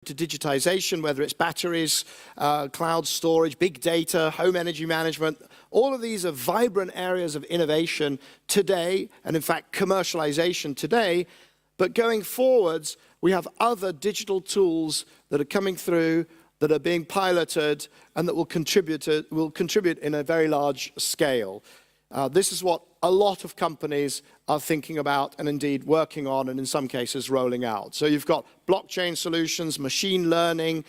to digitization, whether it's batteries, cloud storage, big data, home energy management. All of these are vibrant areas of innovation today, and in fact commercialization today. But going forwards, we have other digital tools that are coming through, that are being piloted, and that will contribute in a very large scale. This is what a lot of companies are thinking about and indeed working on, and in some cases rolling out. So you've got blockchain solutions, machine learning,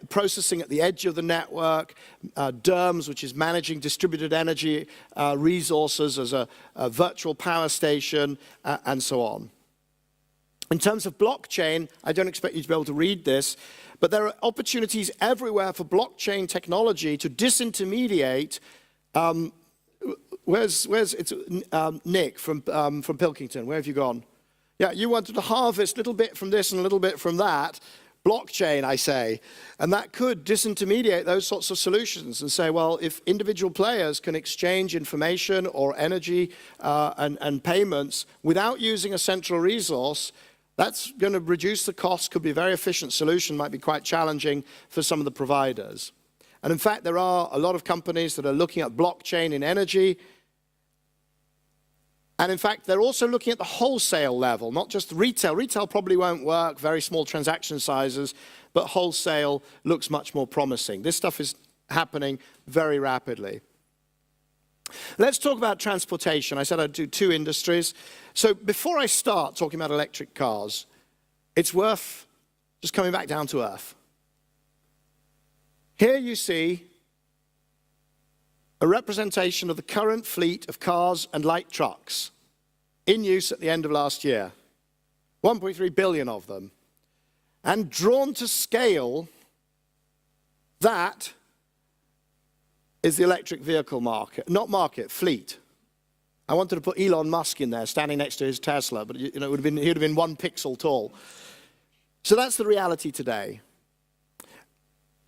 processing at the edge of the network, DERMS, which is managing distributed energy resources as a virtual power station, and so on. In terms of blockchain, I don't expect you to be able to read this, but there are opportunities everywhere for blockchain technology to disintermediate. Where's Nick from Pilkington? Where have you gone? Yeah, you wanted to harvest a little bit from this and a little bit from that. Blockchain, I say. And that could disintermediate those sorts of solutions and say, well, if individual players can exchange information or energy and payments without using a central resource, that's going to reduce the cost, could be a very efficient solution, might be quite challenging for some of the providers. And in fact, there are a lot of companies that are looking at blockchain in energy. And in fact, they're also looking at the wholesale level, not just retail. Retail probably won't work, very small transaction sizes, but wholesale looks much more promising. This stuff is happening very rapidly. Let's talk about transportation. I said I'd do two industries. So before I start talking about electric cars, it's worth just coming back down to earth. Here you see a representation of the current fleet of cars and light trucks in use at the end of last year. 1.3 billion of them. And drawn to scale, that is the electric vehicle market. Not market, fleet. I wanted to put Elon Musk in there, standing next to his Tesla, but you know, he'd have been 1 pixel tall. So that's the reality today.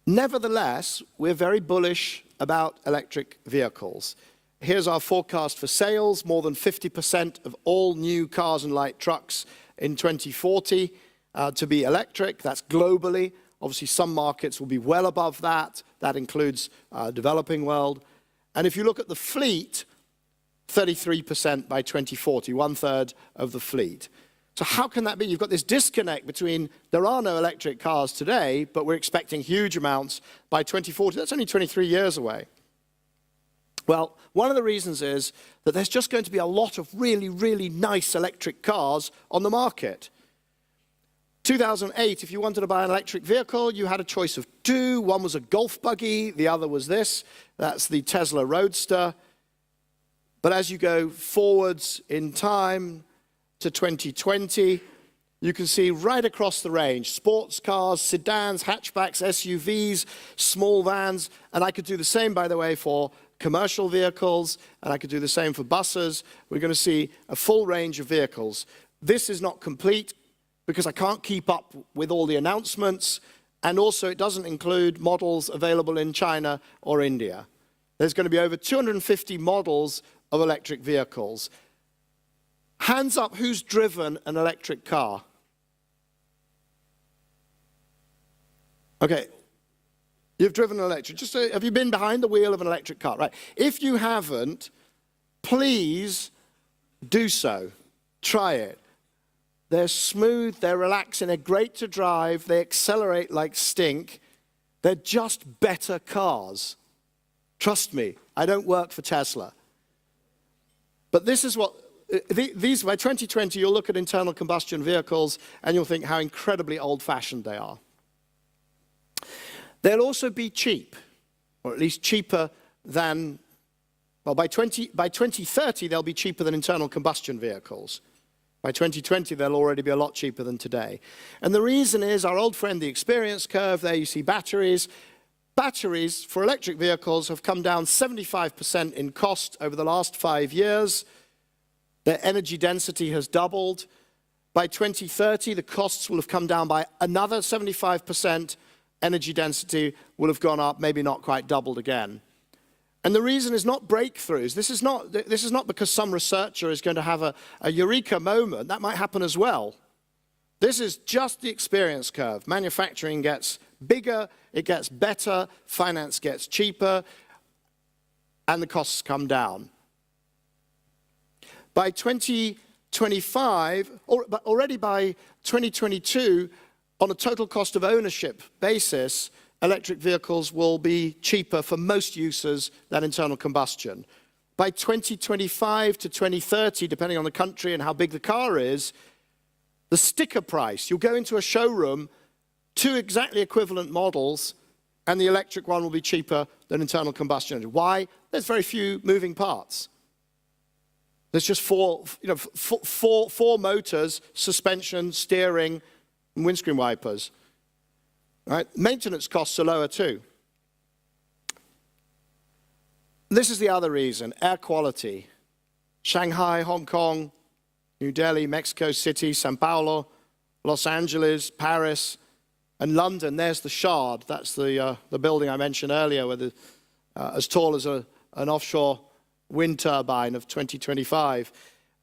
Nevertheless, we're very bullish about electric vehicles. Here's our forecast for sales: more than 50% of all new cars and light trucks in 2040 to be electric. That's globally. Obviously, some markets will be well above that. That includes developing world. And if you look at the fleet, 33% by 2040, 1/3 of the fleet. So how can that be? You've got this disconnect between there are no electric cars today, but we're expecting huge amounts by 2040. That's only 23 years away. Well, one of the reasons is that there's just going to be a lot of really, really nice electric cars on the market. 2008, if you wanted to buy an electric vehicle, you had a choice of two. One was a golf buggy, the other was this. That's the Tesla Roadster. But as you go forwards in time to 2020, you can see right across the range, sports cars, sedans, hatchbacks, SUVs, small vans, and I could do the same, by the way, for commercial vehicles, and I could do the same for buses. We're going to see a full range of vehicles. This is not complete because I can't keep up with all the announcements, and also it doesn't include models available in China or India. There's going to be over 250 models of electric vehicles. Hands up, who's driven an electric car? Okay, you've driven an electric. Just have you been behind the wheel of an electric car? Right. If you haven't, please do so. Try it. They're smooth, they're relaxing, they're great to drive, they accelerate like stink. They're just better cars. Trust me, I don't work for Tesla. But this is what, these, by 2020, you'll look at internal combustion vehicles and you'll think how incredibly old-fashioned they are. They'll also be cheap, or at least cheaper than, well, by 2030, they'll be cheaper than internal combustion vehicles. By 2020, they'll already be a lot cheaper than today. And the reason is our old friend, the experience curve. There you see batteries. Batteries for electric vehicles have come down 75% in cost over the last 5 years. Their energy density has doubled. By 2030, the costs will have come down by another 75%. Energy density will have gone up, maybe not quite doubled again. And the reason is not breakthroughs. This is not because some researcher is going to have a eureka moment. That might happen as well. This is just the experience curve. Manufacturing gets bigger, it gets better, finance gets cheaper, and the costs come down. By 2025, already by 2022, on a total cost of ownership basis, electric vehicles will be cheaper for most users than internal combustion. By 2025 to 2030, depending on the country and how big the car is, the sticker price, you'll go into a showroom, two exactly equivalent models, and the electric one will be cheaper than internal combustion engine. Why? There's very few moving parts. There's just four motors, suspension, steering, and windscreen wipers. Right? Maintenance costs are lower too. This is the other reason, air quality. Shanghai, Hong Kong, New Delhi, Mexico City, Sao Paulo, Los Angeles, Paris, and London. There's the Shard. That's the building I mentioned earlier, with as tall as an offshore wind turbine of 2025.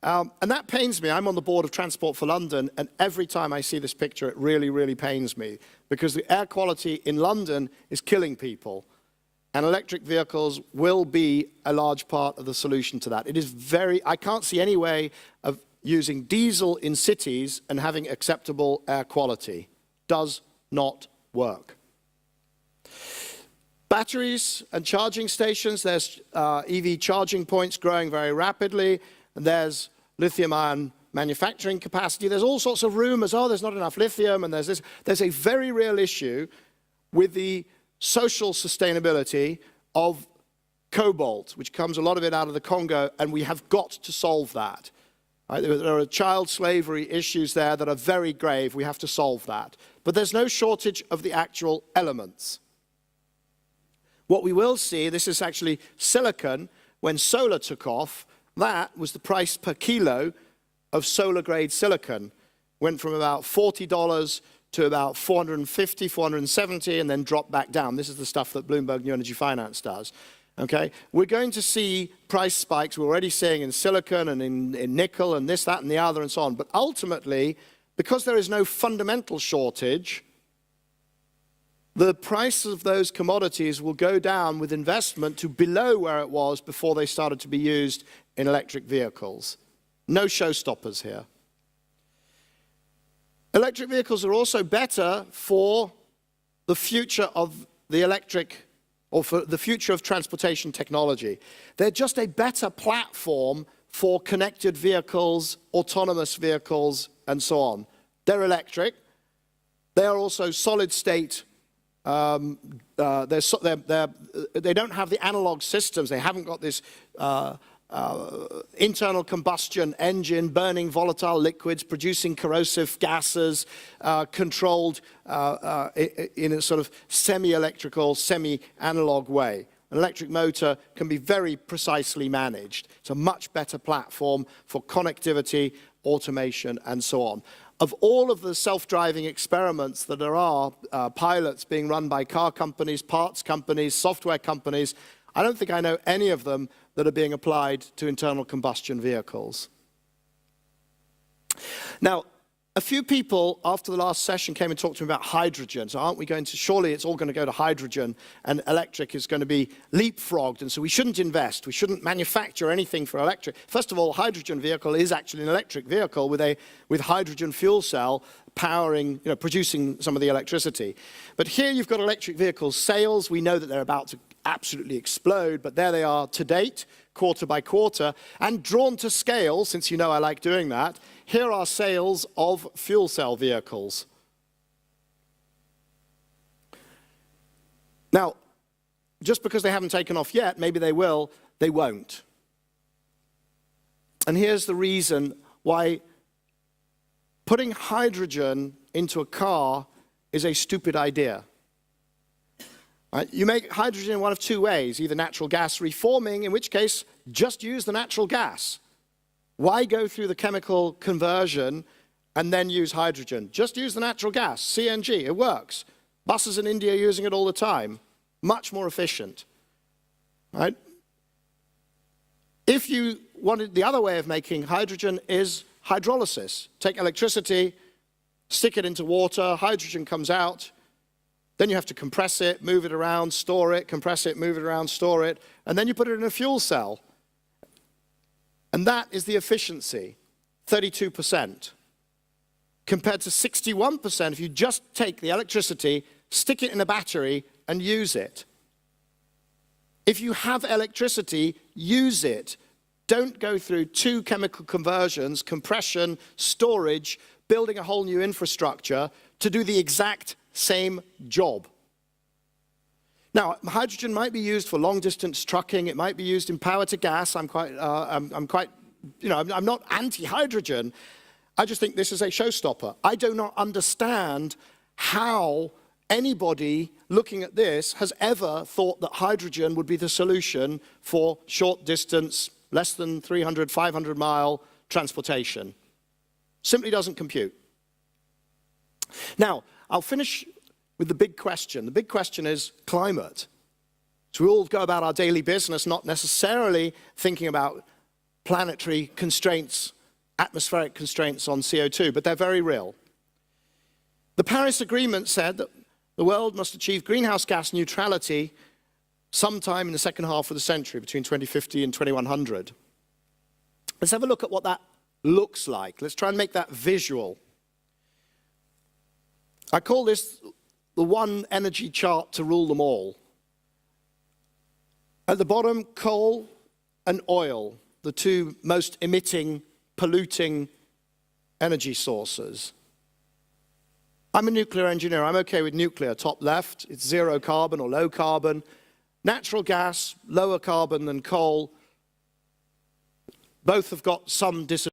And that pains me. I'm on the board of Transport for London, and every time I see this picture, it really, really pains me, because the air quality in London is killing people. And electric vehicles will be a large part of the solution to that. It is I can't see any way of using diesel in cities and having acceptable air quality. Does not work. Batteries and charging stations, there's EV charging points growing very rapidly, and there's lithium-ion manufacturing capacity. There's all sorts of rumors, oh, there's not enough lithium, and there's this. There's a very real issue with the social sustainability of cobalt, which comes a lot of it out of the Congo, and we have got to solve that. Right? There are child slavery issues there that are very grave. We have to solve that. But there's no shortage of the actual elements. What we will see, this is actually silicon. When solar took off, that was the price per kilo of solar-grade silicon. Went from about $40 to about $450, $470, and then dropped back down. This is the stuff that Bloomberg New Energy Finance does. Okay? We're going to see price spikes. We're already seeing in silicon and in nickel and this, that, and the other, and so on. But ultimately, because there is no fundamental shortage, the price of those commodities will go down with investment to below where it was before they started to be used in electric vehicles. No showstoppers here. Electric vehicles are also better for the future of the electric, or for the future of transportation technology. They're just a better platform for connected vehicles, autonomous vehicles, and so on. They're electric. They are also solid state. They don't have the analog systems. They haven't got this internal combustion engine burning volatile liquids, producing corrosive gases, controlled in a sort of semi-electrical, semi-analog way. An electric motor can be very precisely managed. It's a much better platform for connectivity, automation, and so on. Of all of the self-driving experiments that there are, pilots being run by car companies, parts companies, software companies, I don't think I know any of them that are being applied to internal combustion vehicles. Now, a few people after the last session came and talked to me about hydrogen. So aren't we going to, surely it's all going to go to hydrogen, and electric is going to be leapfrogged, and so we shouldn't invest. We shouldn't manufacture anything for electric. First of all, a hydrogen vehicle is actually an electric vehicle with hydrogen fuel cell powering, producing some of the electricity. But here you've got electric vehicle sales. We know that they're about to absolutely explode, but there they are to date, quarter by quarter, and drawn to scale, since you know I like doing that. Here are sales of fuel cell vehicles. Now, just because they haven't taken off yet, maybe they will, they won't. And here's the reason why putting hydrogen into a car is a stupid idea. Right? You make hydrogen in one of two ways, either natural gas reforming, in which case just use the natural gas. Why go through the chemical conversion and then use hydrogen? Just use the natural gas, CNG, it works. Buses in India are using it all the time. Much more efficient. Right? If you wanted, the other way of making hydrogen is hydrolysis. Take electricity, stick it into water, hydrogen comes out, then you have to compress it, move it around, store it, compress it, move it around, store it, and then you put it in a fuel cell. And that is the efficiency, 32%, compared to 61% if you just take the electricity, stick it in a battery, and use it. If you have electricity, use it. Don't go through 2 chemical conversions, compression, storage, building a whole new infrastructure to do the exact same job. Now, hydrogen might be used for long-distance trucking. It might be used in power to gas. I'm not anti-hydrogen. I just think this is a showstopper. I do not understand how anybody looking at this has ever thought that hydrogen would be the solution for short distance, less than 300, 500 mile transportation. Simply doesn't compute. Now, I'll finish with the big question. The big question is climate. So we all go about our daily business not necessarily thinking about planetary constraints, atmospheric constraints on CO2, but they're very real. The Paris Agreement said that the world must achieve greenhouse gas neutrality sometime in the second half of the century, between 2050 and 2100. Let's have a look at what that looks like. Let's try and make that visual. I call this the one energy chart to rule them all. At the bottom, coal and oil, the 2 most emitting, polluting energy sources. I'm a nuclear engineer. I'm okay with nuclear. Top left, it's 0 carbon or low carbon. Natural gas, lower carbon than coal. Both have got some disadvantages.